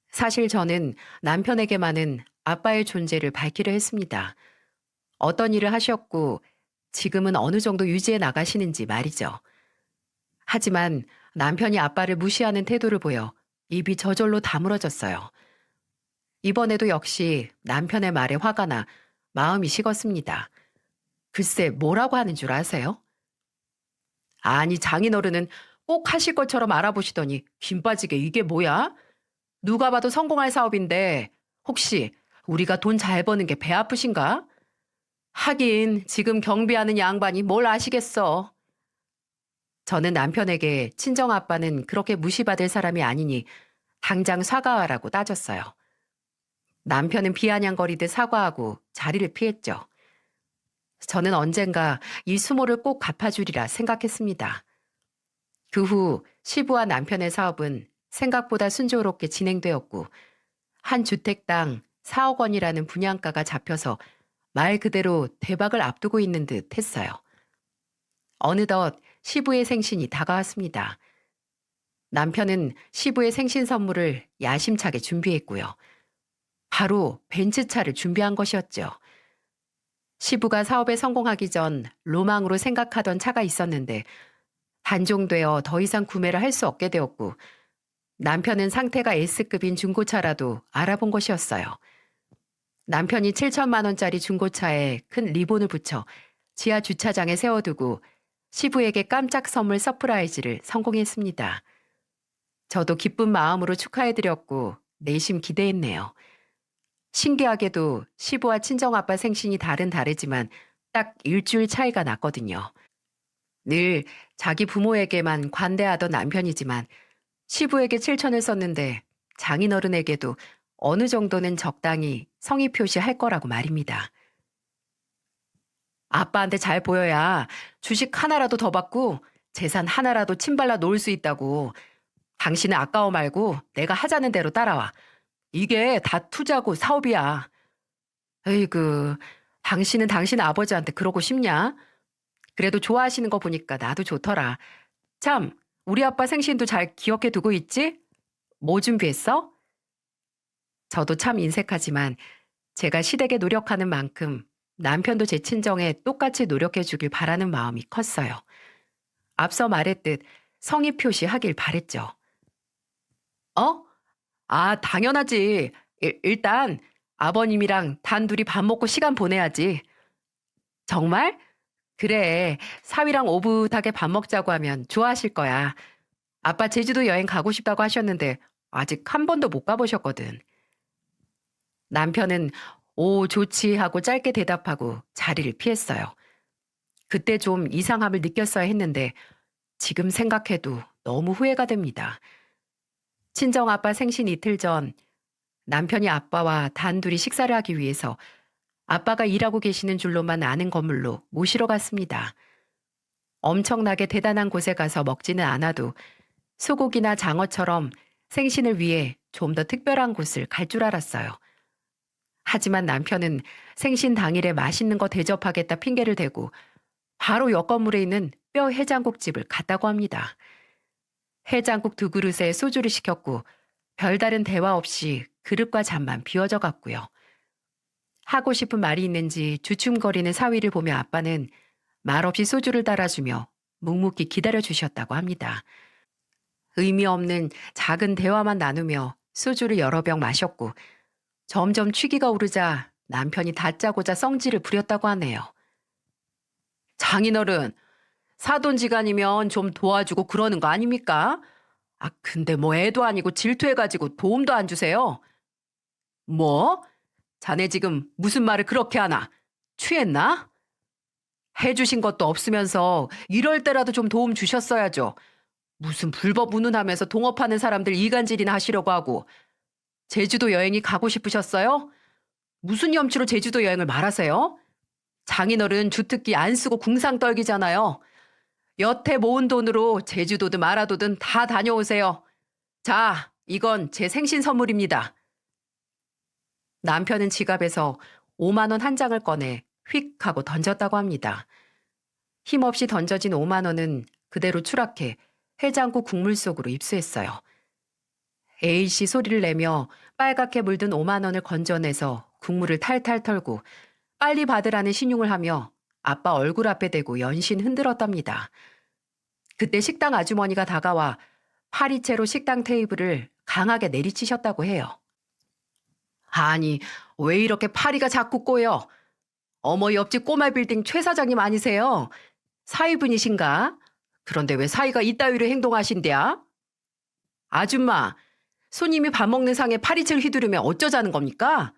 사실 저는 남편에게만은 아빠의 존재를 밝히려 했습니다. 어떤 일을 하셨고 지금은 어느 정도 유지해 나가시는지 말이죠. 하지만 남편이 아빠를 무시하는 태도를 보여 입이 저절로 다물어졌어요. 이번에도 역시 남편의 말에 화가 나 마음이 식었습니다. 글쎄 뭐라고 하는 줄 아세요? 아니 장인어른은 꼭 하실 것처럼 알아보시더니 김 빠지게 이게 뭐야? 누가 봐도 성공할 사업인데 혹시 우리가 돈 잘 버는 게 배 아프신가? 하긴 지금 경비하는 양반이 뭘 아시겠어. 저는 남편에게 친정아빠는 그렇게 무시받을 사람이 아니니 당장 사과하라고 따졌어요. 남편은 비아냥거리듯 사과하고 자리를 피했죠. 저는 언젠가 이 수모를 꼭 갚아주리라 생각했습니다. 그 후 시부와 남편의 사업은 생각보다 순조롭게 진행되었고 한 주택당 4억 원이라는 분양가가 잡혀서 말 그대로 대박을 앞두고 있는 듯 했어요. 어느덧 시부의 생신이 다가왔습니다. 남편은 시부의 생신 선물을 야심차게 준비했고요. 바로 벤츠차를 준비한 것이었죠. 시부가 사업에 성공하기 전 로망으로 생각하던 차가 있었는데 단종되어 더 이상 구매를 할 수 없게 되었고 남편은 상태가 S급인 중고차라도 알아본 것이었어요. 남편이 7천만 원짜리 중고차에 큰 리본을 붙여 지하 주차장에 세워두고 시부에게 깜짝 선물 서프라이즈를 성공했습니다. 저도 기쁜 마음으로 축하해드렸고 내심 기대했네요. 신기하게도 시부와 친정아빠 생신이 다르지만 딱 일주일 차이가 났거든요. 늘 자기 부모에게만 관대하던 남편이지만 시부에게 7천을 썼는데 장인어른에게도 어느 정도는 적당히 성의 표시할 거라고 말입니다. 아빠한테 잘 보여야 주식 하나라도 더 받고 재산 하나라도 침발라 놓을 수 있다고. 당신은 아까워 말고 내가 하자는 대로 따라와. 이게 다 투자고 사업이야. 에이그, 당신은 당신 아버지한테 그러고 싶냐? 그래도 좋아하시는 거 보니까 나도 좋더라. 참, 우리 아빠 생신도 잘 기억해 두고 있지? 뭐 준비했어? 저도 참 인색하지만 제가 시댁에 노력하는 만큼 남편도 제 친정에 똑같이 노력해 주길 바라는 마음이 컸어요. 앞서 말했듯 성의 표시하길 바랬죠. 어? 아, 당연하지. 일단 아버님이랑 단둘이 밥 먹고 시간 보내야지. 정말? 그래. 사위랑 오붓하게 밥 먹자고 하면 좋아하실 거야. 아빠 제주도 여행 가고 싶다고 하셨는데 아직 한 번도 못 가보셨거든. 남편은 오, 좋지 하고 짧게 대답하고 자리를 피했어요. 그때 좀 이상함을 느꼈어야 했는데 지금 생각해도 너무 후회가 됩니다. 친정아빠 생신 이틀 전 남편이 아빠와 단둘이 식사를 하기 위해서 아빠가 일하고 계시는 줄로만 아는 건물로 모시러 갔습니다. 엄청나게 대단한 곳에 가서 먹지는 않아도 소고기나 장어처럼 생신을 위해 좀 더 특별한 곳을 갈 줄 알았어요. 하지만 남편은 생신 당일에 맛있는 거 대접하겠다 핑계를 대고 바로 옆 건물에 있는 뼈 해장국집을 갔다고 합니다. 해장국 2그릇에 소주를 시켰고 별다른 대화 없이 그릇과 잔만 비워져 갔고요. 하고 싶은 말이 있는지 주춤거리는 사위를 보며 아빠는 말없이 소주를 따라주며 묵묵히 기다려주셨다고 합니다. 의미 없는 작은 대화만 나누며 소주를 여러 병 마셨고 점점 취기가 오르자 남편이 다짜고짜 성질을 부렸다고 하네요. 장인어른, 사돈지간이면 좀 도와주고 그러는 거 아닙니까? 아, 근데 뭐 애도 아니고 질투해가지고 도움도 안 주세요. 뭐? 자네 지금 무슨 말을 그렇게 하나? 취했나? 해주신 것도 없으면서 이럴 때라도 좀 도움 주셨어야죠. 무슨 불법 운운하면서 동업하는 사람들 이간질이나 하시려고 하고. 제주도 여행이 가고 싶으셨어요? 무슨 염치로 제주도 여행을 말하세요? 장인어른 주특기 안 쓰고 궁상 떨기잖아요. 여태 모은 돈으로 제주도든 마라도든 다 다녀오세요. 자, 이건 제 생신 선물입니다. 남편은 지갑에서 5만 원 한 장을 꺼내 휙 하고 던졌다고 합니다. 힘없이 던져진 5만 원은 그대로 추락해 해장국 국물 속으로 입수했어요. 에이씨 소리를 내며 빨갛게 물든 5만 원을 건져내서 국물을 탈탈 털고 빨리 받으라는 신용을 하며 아빠 얼굴 앞에 대고 연신 흔들었답니다. 그때 식당 아주머니가 다가와 파리채로 식당 테이블을 강하게 내리치셨다고 해요. 아니, 왜 이렇게 파리가 자꾸 꼬여? 어머 옆집 꼬마 빌딩 최 사장님 아니세요? 사위분이신가? 그런데 왜 사위가 이따위로 행동하신대야? 아줌마, 손님이 밥 먹는 상에 파리채를 휘두르면 어쩌자는 겁니까?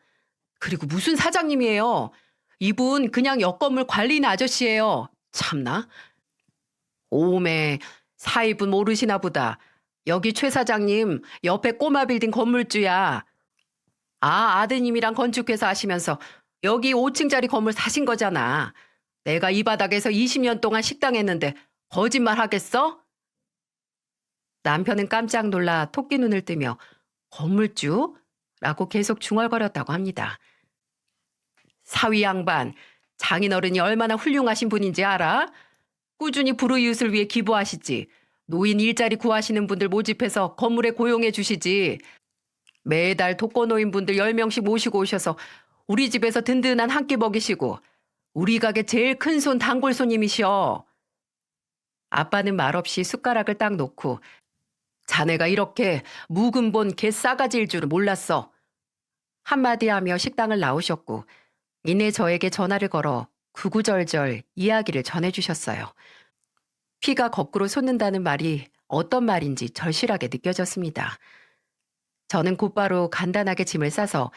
그리고 무슨 사장님이에요? 이분 그냥 옆 건물 관리인 아저씨예요. 참나. 오메, 사위분 모르시나 보다. 여기 최 사장님 옆에 꼬마 빌딩 건물주야. 아, 아드님이랑 건축회사 하시면서 여기 5층짜리 건물 사신 거잖아. 내가 이 바닥에서 20년 동안 식당 했는데 거짓말 하겠어? 남편은 깜짝 놀라 토끼 눈을 뜨며 건물주? 라고 계속 중얼거렸다고 합니다. 사위 양반, 장인어른이 얼마나 훌륭하신 분인지 알아? 꾸준히 불우이웃을 위해 기부하시지. 노인 일자리 구하시는 분들 모집해서 건물에 고용해 주시지. 매달 독거노인분들 10명씩 모시고 오셔서 우리 집에서 든든한 한 끼 먹이시고 우리 가게 제일 큰 손 단골 손님이시여. 아빠는 말없이 숟가락을 딱 놓고 자네가 이렇게 묵은 본 개 싸가지일 줄은 몰랐어. 한마디 하며 식당을 나오셨고 이내 저에게 전화를 걸어 구구절절 이야기를 전해주셨어요. 피가 거꾸로 솟는다는 말이 어떤 말인지 절실하게 느껴졌습니다. 저는 곧바로 간단하게 짐을 싸서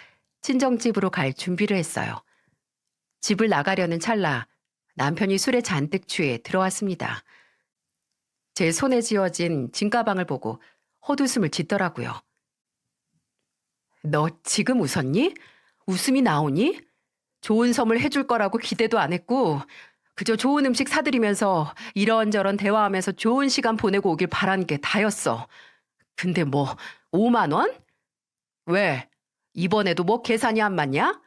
친정집으로 갈 준비를 했어요. 집을 나가려는 찰나 남편이 술에 잔뜩 취해 들어왔습니다. 제 손에 쥐어진 짐가방을 보고 헛웃음을 짓더라고요. 너 지금 웃었니? 웃음이 나오니? 좋은 선물 해줄 거라고 기대도 안 했고 그저 좋은 음식 사드리면서 이런저런 대화하면서 좋은 시간 보내고 오길 바란 게 다였어. 근데 뭐 5만 원? 왜? 이번에도 뭐 계산이 안 맞냐?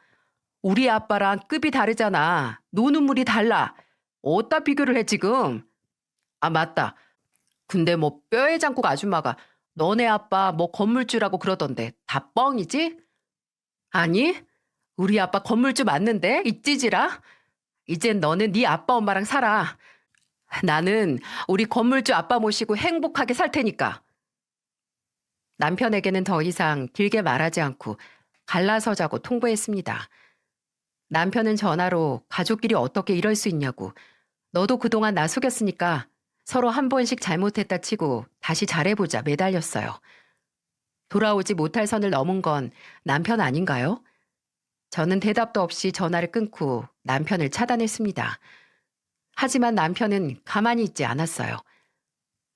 우리 아빠랑 급이 다르잖아. 노는 물이 달라. 어디다 비교를 해 지금? 아 맞다. 근데 뭐 뼈에 장국 아줌마가 너네 아빠 뭐 건물주라고 그러던데 다 뻥이지? 아니 우리 아빠 건물주 맞는데 이 찌질아? 이젠 너는 네 아빠 엄마랑 살아. 나는 우리 건물주 아빠 모시고 행복하게 살 테니까. 남편에게는 더 이상 길게 말하지 않고 갈라서자고 통보했습니다. 남편은 전화로 가족끼리 어떻게 이럴 수 있냐고 너도 그동안 나 속였으니까 서로 한 번씩 잘못했다 치고 다시 잘해보자 매달렸어요. 돌아오지 못할 선을 넘은 건 남편 아닌가요? 저는 대답도 없이 전화를 끊고 남편을 차단했습니다. 하지만 남편은 가만히 있지 않았어요.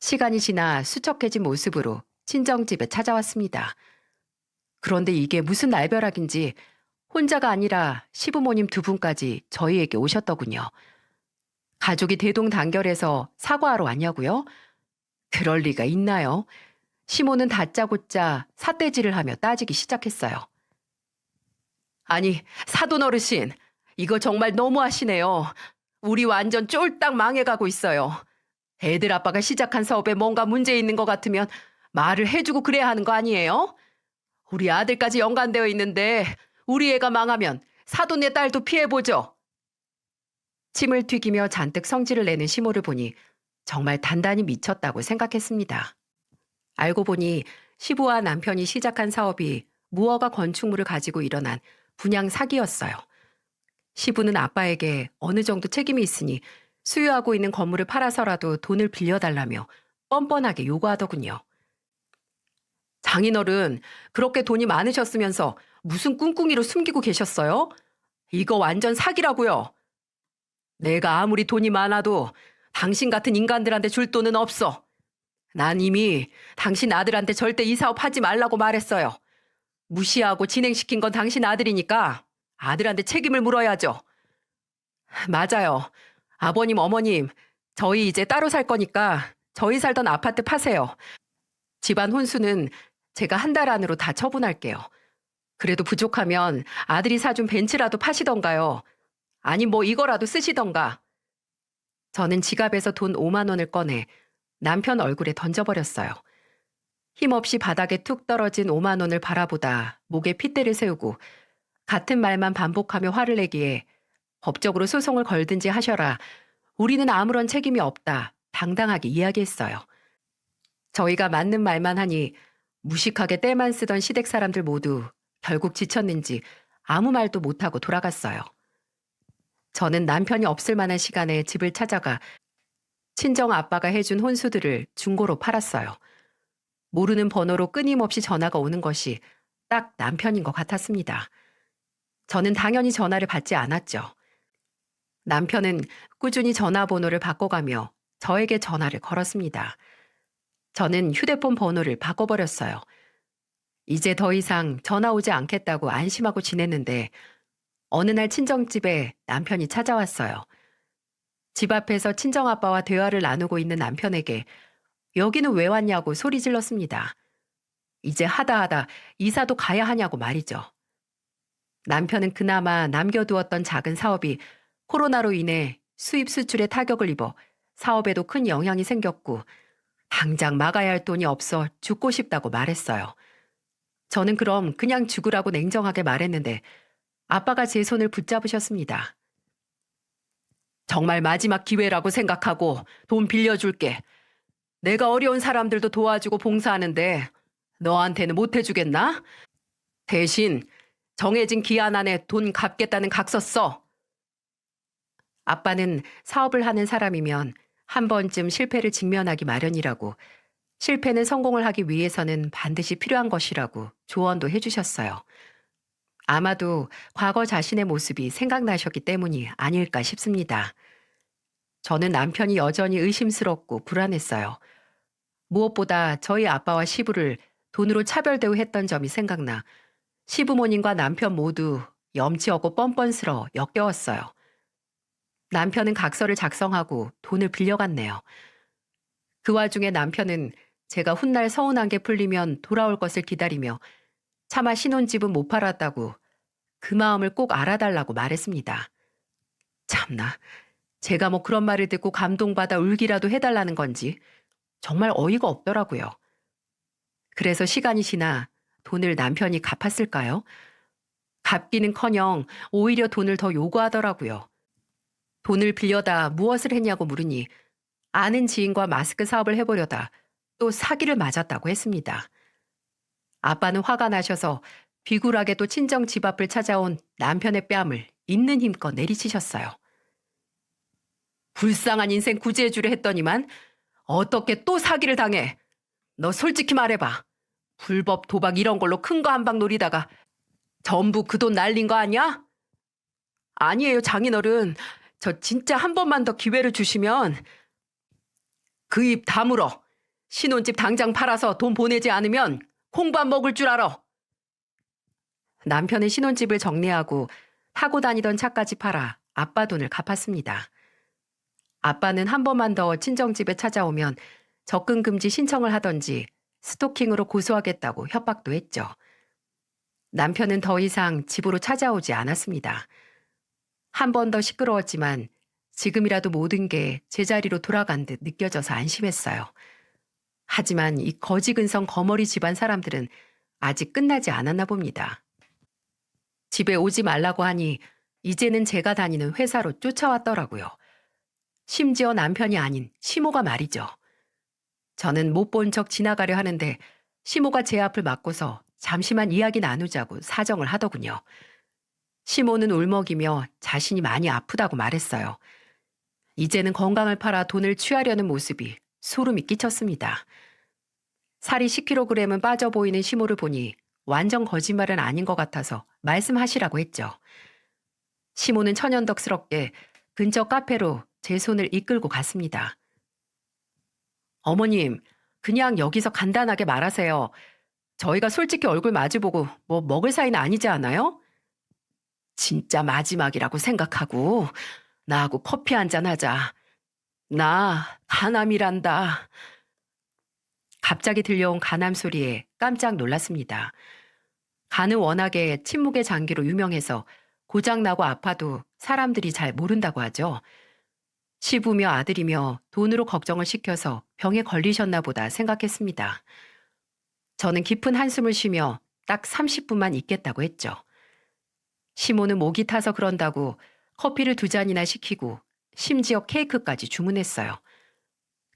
시간이 지나 수척해진 모습으로 친정집에 찾아왔습니다. 그런데 이게 무슨 날벼락인지 혼자가 아니라 시부모님 두 분까지 저희에게 오셨더군요. 가족이 대동단결해서 사과하러 왔냐고요? 그럴 리가 있나요? 시모는 다짜고짜 삿대질을 하며 따지기 시작했어요. 아니, 사돈 어르신, 이거 정말 너무하시네요. 우리 완전 쫄딱 망해가고 있어요. 애들 아빠가 시작한 사업에 뭔가 문제 있는 것 같으면 말을 해주고 그래야 하는 거 아니에요? 우리 아들까지 연관되어 있는데 우리 애가 망하면 사돈의 딸도 피해보죠. 침을 튀기며 잔뜩 성질을 내는 시모를 보니 정말 단단히 미쳤다고 생각했습니다. 알고 보니 시부와 남편이 시작한 사업이 무허가 건축물을 가지고 일어난 분양 사기였어요. 시부는 아빠에게 어느 정도 책임이 있으니 수유하고 있는 건물을 팔아서라도 돈을 빌려달라며 뻔뻔하게 요구하더군요. 장인어른, 그렇게 돈이 많으셨으면서 무슨 꿍꿍이로 숨기고 계셨어요? 이거 완전 사기라고요. 내가 아무리 돈이 많아도 당신 같은 인간들한테 줄 돈은 없어. 난 이미 당신 아들한테 절대 이 사업 하지 말라고 말했어요. 무시하고 진행시킨 건 당신 아들이니까 아들한테 책임을 물어야죠. 맞아요. 아버님, 어머님, 저희 이제 따로 살 거니까 저희 살던 아파트 파세요. 집안 혼수는 제가 한 달 안으로 다 처분할게요. 그래도 부족하면 아들이 사준 벤츠라도 파시던가요. 아니 뭐 이거라도 쓰시던가. 저는 지갑에서 돈 5만 원을 꺼내 남편 얼굴에 던져버렸어요. 힘없이 바닥에 툭 떨어진 5만 원을 바라보다 목에 핏대를 세우고 같은 말만 반복하며 화를 내기에 법적으로 소송을 걸든지 하셔라. 우리는 아무런 책임이 없다. 당당하게 이야기했어요. 저희가 맞는 말만 하니 무식하게 떼만 쓰던 시댁 사람들 모두 결국 지쳤는지 아무 말도 못하고 돌아갔어요. 저는 남편이 없을 만한 시간에 집을 찾아가 친정 아빠가 해준 혼수들을 중고로 팔았어요. 모르는 번호로 끊임없이 전화가 오는 것이 딱 남편인 것 같았습니다. 저는 당연히 전화를 받지 않았죠. 남편은 꾸준히 전화번호를 바꿔가며 저에게 전화를 걸었습니다. 저는 휴대폰 번호를 바꿔버렸어요. 이제 더 이상 전화 오지 않겠다고 안심하고 지냈는데 어느 날 친정집에 남편이 찾아왔어요. 집 앞에서 친정아빠와 대화를 나누고 있는 남편에게 여기는 왜 왔냐고 소리 질렀습니다. 이제 하다 이사도 가야 하냐고 말이죠. 남편은 그나마 남겨두었던 작은 사업이 코로나로 인해 수입 수출에 타격을 입어 사업에도 큰 영향이 생겼고 당장 막아야 할 돈이 없어 죽고 싶다고 말했어요. 저는 그럼 그냥 죽으라고 냉정하게 말했는데 아빠가 제 손을 붙잡으셨습니다. 정말 마지막 기회라고 생각하고 돈 빌려줄게. 내가 어려운 사람들도 도와주고 봉사하는데 너한테는 못 해주겠나? 대신 정해진 기한 안에 돈 갚겠다는 각서 써. 아빠는 사업을 하는 사람이면 한 번쯤 실패를 직면하기 마련이라고 실패는 성공을 하기 위해서는 반드시 필요한 것이라고 조언도 해주셨어요. 아마도 과거 자신의 모습이 생각나셨기 때문이 아닐까 싶습니다. 저는 남편이 여전히 의심스럽고 불안했어요. 무엇보다 저희 아빠와 시부를 돈으로 차별대우했던 점이 생각나 시부모님과 남편 모두 염치 없고 뻔뻔스러워 역겨웠어요. 남편은 각서를 작성하고 돈을 빌려갔네요. 그 와중에 남편은 제가 훗날 서운한 게 풀리면 돌아올 것을 기다리며 차마 신혼집은 못 팔았다고 그 마음을 꼭 알아달라고 말했습니다. 참나, 제가 뭐 그런 말을 듣고 감동받아 울기라도 해달라는 건지 정말 어이가 없더라고요. 그래서 시간이 지나 돈을 남편이 갚았을까요? 갚기는커녕 오히려 돈을 더 요구하더라고요. 돈을 빌려다 무엇을 했냐고 물으니 아는 지인과 마스크 사업을 해보려다 또 사기를 맞았다고 했습니다. 아빠는 화가 나셔서 비굴하게 또 친정 집 앞을 찾아온 남편의 뺨을 있는 힘껏 내리치셨어요. 불쌍한 인생 구제해주려 했더니만 어떻게 또 사기를 당해? 너 솔직히 말해봐. 불법 도박 이런 걸로 큰 거 한 방 노리다가 전부 그 돈 날린 거 아니야? 아니에요, 장인어른. 저 진짜 한 번만 더 기회를 주시면 그 입 다물어. 신혼집 당장 팔아서 돈 보내지 않으면 콩밥 먹을 줄 알아. 남편의 신혼집을 정리하고 타고 다니던 차까지 팔아 아빠 돈을 갚았습니다. 아빠는 한 번만 더 친정집에 찾아오면 접근 금지 신청을 하던지 스토킹으로 고소하겠다고 협박도 했죠. 남편은 더 이상 집으로 찾아오지 않았습니다. 한 번 더 시끄러웠지만 지금이라도 모든 게 제자리로 돌아간 듯 느껴져서 안심했어요. 하지만 이 거지근성 거머리 집안 사람들은 아직 끝나지 않았나 봅니다. 집에 오지 말라고 하니 이제는 제가 다니는 회사로 쫓아왔더라고요. 심지어 남편이 아닌 시모가 말이죠. 저는 못 본 척 지나가려 하는데 시모가 제 앞을 막고서 잠시만 이야기 나누자고 사정을 하더군요. 시모는 울먹이며 자신이 많이 아프다고 말했어요. 이제는 건강을 팔아 돈을 취하려는 모습이 소름이 끼쳤습니다. 살이 10kg은 빠져 보이는 시모를 보니 완전 거짓말은 아닌 것 같아서 말씀하시라고 했죠. 시모는 천연덕스럽게 근처 카페로 제 손을 이끌고 갔습니다. 어머님, 그냥 여기서 간단하게 말하세요. 저희가 솔직히 얼굴 마주보고 뭐 먹을 사이는 아니지 않아요? 진짜 마지막이라고 생각하고 나하고 커피 한잔 하자. 나 가남이란다. 갑자기 들려온 가남 소리에 깜짝 놀랐습니다. 간은 워낙에 침묵의 장기로 유명해서 고장나고 아파도 사람들이 잘 모른다고 하죠. 시부며 아들이며 돈으로 걱정을 시켜서 병에 걸리셨나 보다 생각했습니다. 저는 깊은 한숨을 쉬며 딱 30분만 있겠다고 했죠. 시모는 목이 타서 그런다고 커피를 2잔이나 시키고 심지어 케이크까지 주문했어요.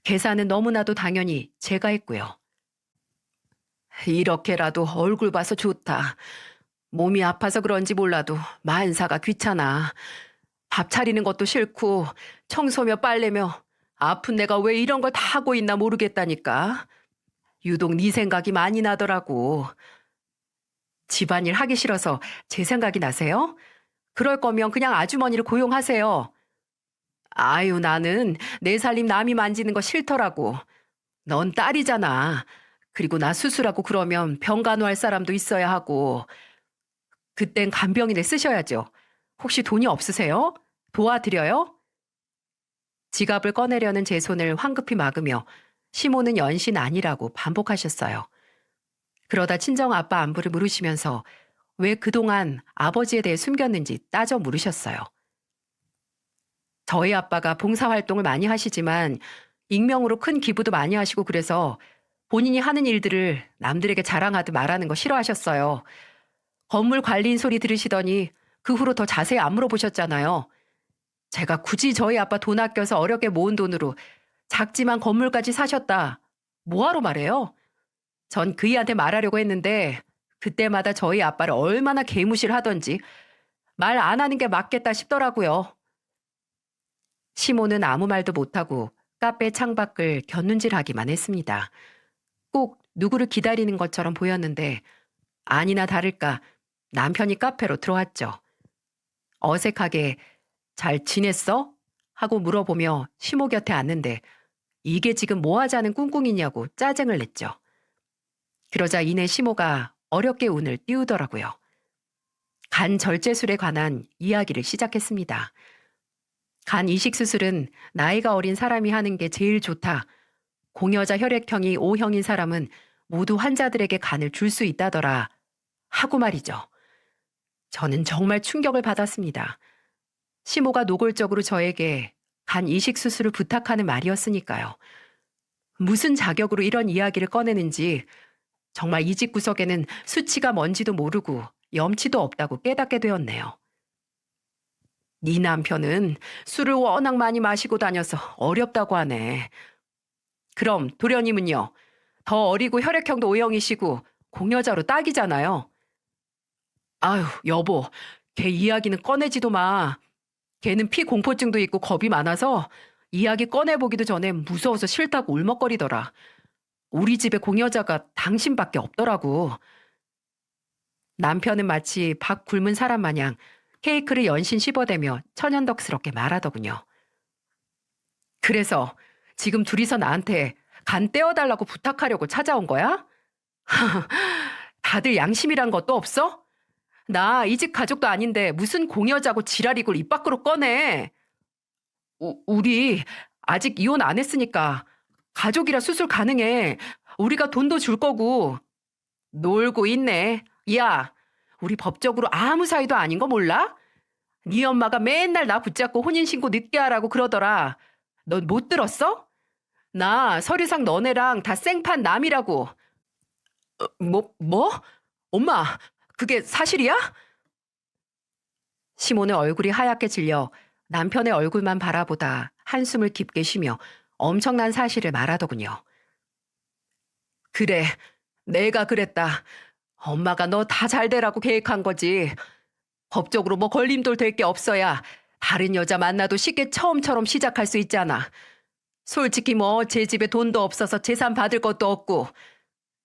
계산은 너무나도 당연히 제가 했고요. 이렇게라도 얼굴 봐서 좋다. 몸이 아파서 그런지 몰라도 만사가 귀찮아. 밥 차리는 것도 싫고 청소며 빨래며 아픈 내가 왜 이런 걸 다 하고 있나 모르겠다니까. 유독 네 생각이 많이 나더라고. 집안일 하기 싫어서 제 생각이 나세요? 그럴 거면 그냥 아주머니를 고용하세요. 아유, 나는 내 살림 남이 만지는 거 싫더라고. 넌 딸이잖아. 그리고 나 수술하고 그러면 병 간호할 사람도 있어야 하고. 그땐 간병인을 쓰셔야죠. 혹시 돈이 없으세요? 도와드려요? 지갑을 꺼내려는 제 손을 황급히 막으며 시모는 연신 아니라고 반복하셨어요. 그러다 친정 아빠 안부를 물으시면서 왜 그동안 아버지에 대해 숨겼는지 따져 물으셨어요. 저희 아빠가 봉사활동을 많이 하시지만 익명으로 큰 기부도 많이 하시고 그래서 본인이 하는 일들을 남들에게 자랑하듯 말하는 거 싫어하셨어요. 건물 관리인 소리 들으시더니 그 후로 더 자세히 안 물어보셨잖아요. 제가 굳이 저희 아빠 돈 아껴서 어렵게 모은 돈으로 작지만 건물까지 사셨다. 뭐하러 말해요? 전 그이한테 말하려고 했는데 그때마다 저희 아빠를 얼마나 개무시를 하던지 말 안 하는 게 맞겠다 싶더라고요. 시모는 아무 말도 못하고 카페 창밖을 곁눈질하기만 했습니다. 꼭 누구를 기다리는 것처럼 보였는데 아니나 다를까 남편이 카페로 들어왔죠. 어색하게 잘 지냈어? 하고 물어보며 시모 곁에 앉는데 이게 지금 뭐 하자는 꿍꿍이냐고 짜증을 냈죠. 그러자 이내 시모가 어렵게 운을 띄우더라고요. 간 절제술에 관한 이야기를 시작했습니다. 간 이식 수술은 나이가 어린 사람이 하는 게 제일 좋다. 공여자 혈액형이 O형인 사람은 모두 환자들에게 간을 줄 수 있다더라. 하고 말이죠. 저는 정말 충격을 받았습니다. 시모가 노골적으로 저에게 간 이식 수술을 부탁하는 말이었으니까요. 무슨 자격으로 이런 이야기를 꺼내는지 정말 이 집 구석에는 수치가 뭔지도 모르고 염치도 없다고 깨닫게 되었네요. 네 남편은 술을 워낙 많이 마시고 다녀서 어렵다고 하네. 그럼 도련님은요? 더 어리고 혈액형도 O형이시고 공여자로 딱이잖아요. 아유, 여보, 걔 이야기는 꺼내지도 마. 걔는 피공포증도 있고 겁이 많아서 이야기 꺼내보기도 전에 무서워서 싫다고 울먹거리더라. 우리 집에 공여자가 당신밖에 없더라고. 남편은 마치 밥 굶은 사람 마냥 케이크를 연신 씹어대며 천연덕스럽게 말하더군요. 그래서 지금 둘이서 나한테 간 떼어달라고 부탁하려고 찾아온 거야? 다들 양심이란 것도 없어? 나 이 집 가족도 아닌데 무슨 공여자고 지랄이고 입 밖으로 꺼내. 우리 아직 이혼 안 했으니까 가족이라 수술 가능해. 우리가 돈도 줄 거고. 놀고 있네. 야, 우리 법적으로 아무 사이도 아닌 거 몰라? 네 엄마가 맨날 나 붙잡고 혼인신고 늦게 하라고 그러더라. 넌 못 들었어? 나 서류상 너네랑 다 생판 남이라고. 뭐? 엄마, 그게 사실이야? 시모는 얼굴이 하얗게 질려 남편의 얼굴만 바라보다 한숨을 깊게 쉬며 엄청난 사실을 말하더군요. 그래, 내가 그랬다. 엄마가 너 다 잘되라고 계획한 거지. 법적으로 뭐 걸림돌 될 게 없어야 다른 여자 만나도 쉽게 처음처럼 시작할 수 있잖아. 솔직히 뭐 제 집에 돈도 없어서 재산 받을 것도 없고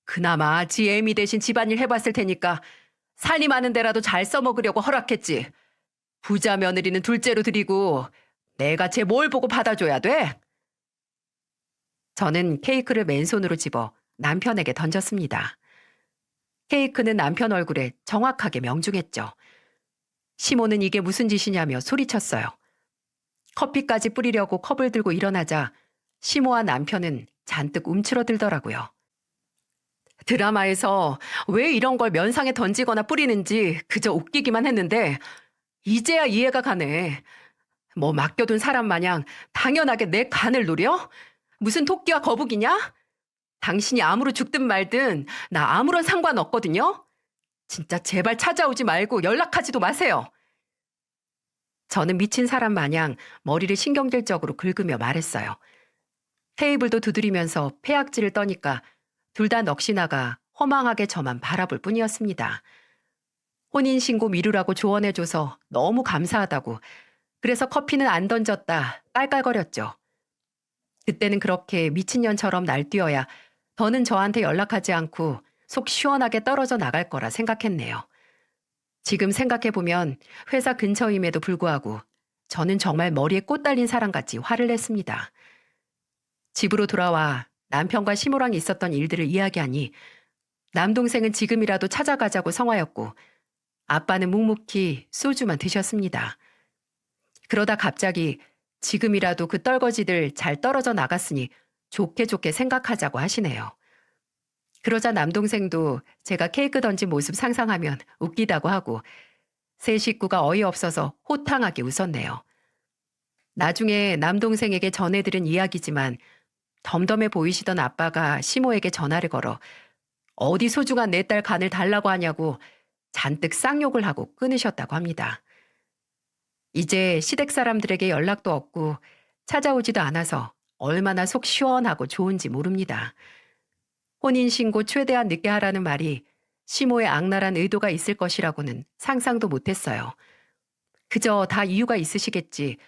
그나마 지 애미 대신 집안일 해봤을 테니까 살림하는 데라도 잘 써먹으려고 허락했지. 부자 며느리는 둘째로 드리고 내가 쟤 뭘 보고 받아줘야 돼? 저는 케이크를 맨손으로 집어 남편에게 던졌습니다. 케이크는 남편 얼굴에 정확하게 명중했죠. 시모는 이게 무슨 짓이냐며 소리쳤어요. 커피까지 뿌리려고 컵을 들고 일어나자 시모와 남편은 잔뜩 움츠러들더라고요. 드라마에서 왜 이런 걸 면상에 던지거나 뿌리는지 그저 웃기기만 했는데 이제야 이해가 가네. 뭐 맡겨둔 사람 마냥 당연하게 내 간을 노려? 무슨 토끼와 거북이냐? 당신이 암으로 죽든 말든 나 아무런 상관없거든요. 진짜 제발 찾아오지 말고 연락하지도 마세요. 저는 미친 사람 마냥 머리를 신경질적으로 긁으며 말했어요. 테이블도 두드리면서 폐악질을 떠니까 둘 다 넋이 나가 허망하게 저만 바라볼 뿐이었습니다. 혼인신고 미루라고 조언해줘서 너무 감사하다고. 그래서 커피는 안 던졌다 깔깔거렸죠. 그때는 그렇게 미친년처럼 날뛰어야 더는 저한테 연락하지 않고 속 시원하게 떨어져 나갈 거라 생각했네요. 지금 생각해보면 회사 근처임에도 불구하고 저는 정말 머리에 꽃 달린 사람같이 화를 냈습니다. 집으로 돌아와 남편과 시모랑 있었던 일들을 이야기하니 남동생은 지금이라도 찾아가자고 성화였고 아빠는 묵묵히 소주만 드셨습니다. 그러다 갑자기 지금이라도 그 떨거지들 잘 떨어져 나갔으니 좋게 좋게 생각하자고 하시네요. 그러자 남동생도 제가 케이크 던진 모습 상상하면 웃기다고 하고 세 식구가 어이없어서 호탕하게 웃었네요. 나중에 남동생에게 전해들은 이야기지만 덤덤해 보이시던 아빠가 시모에게 전화를 걸어 어디 소중한 내 딸 간을 달라고 하냐고 잔뜩 쌍욕을 하고 끊으셨다고 합니다. 이제 시댁 사람들에게 연락도 없고 찾아오지도 않아서 얼마나 속 시원하고 좋은지 모릅니다. 혼인신고 최대한 늦게 하라는 말이 시모의 악랄한 의도가 있을 것이라고는 상상도 못했어요. 그저 다 이유가 있으시겠지.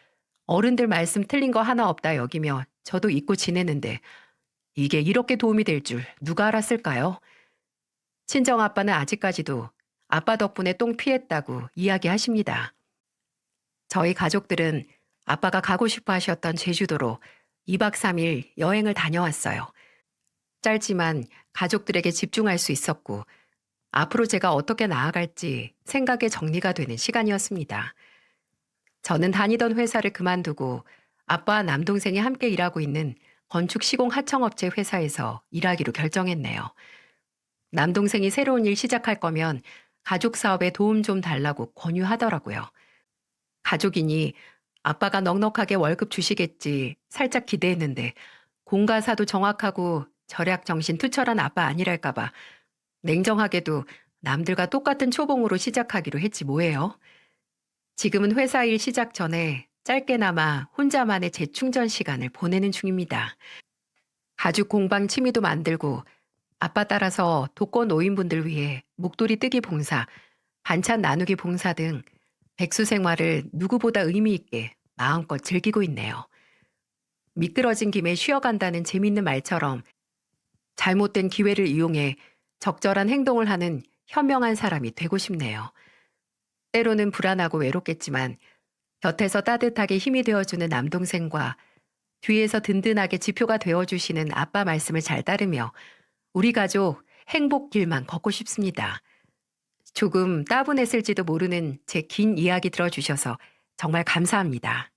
어른들 말씀 틀린 거 하나 없다 여기며 저도 잊고 지내는데 이게 이렇게 도움이 될 줄 누가 알았을까요? 친정아빠는 아직까지도 아빠 덕분에 똥 피했다고 이야기하십니다. 저희 가족들은 아빠가 가고 싶어 하셨던 제주도로 2박 3일 여행을 다녀왔어요. 짧지만 가족들에게 집중할 수 있었고, 앞으로 제가 어떻게 나아갈지 생각에 정리가 되는 시간이었습니다. 저는 다니던 회사를 그만두고 아빠와 남동생이 함께 일하고 있는 건축 시공 하청업체 회사에서 일하기로 결정했네요. 남동생이 새로운 일 시작할 거면 가족 사업에 도움 좀 달라고 권유하더라고요. 가족이니 아빠가 넉넉하게 월급 주시겠지 살짝 기대했는데 공가사도 정확하고 절약 정신 투철한 아빠 아니랄까봐 냉정하게도 남들과 똑같은 초봉으로 시작하기로 했지 뭐예요. 지금은 회사 일 시작 전에 짧게나마 혼자만의 재충전 시간을 보내는 중입니다. 가죽 공방 취미도 만들고 아빠 따라서 독거 노인분들 위해 목도리 뜨기 봉사, 반찬 나누기 봉사 등 백수 생활을 누구보다 의미 있게 마음껏 즐기고 있네요. 미끄러진 김에 쉬어간다는 재밌는 말처럼 잘못된 기회를 이용해 적절한 행동을 하는 현명한 사람이 되고 싶네요. 때로는 불안하고 외롭겠지만 곁에서 따뜻하게 힘이 되어주는 남동생과 뒤에서 든든하게 지표가 되어주시는 아빠 말씀을 잘 따르며 우리 가족 행복 길만 걷고 싶습니다. 조금 따분했을지도 모르는 제 긴 이야기 들어주셔서 정말 감사합니다.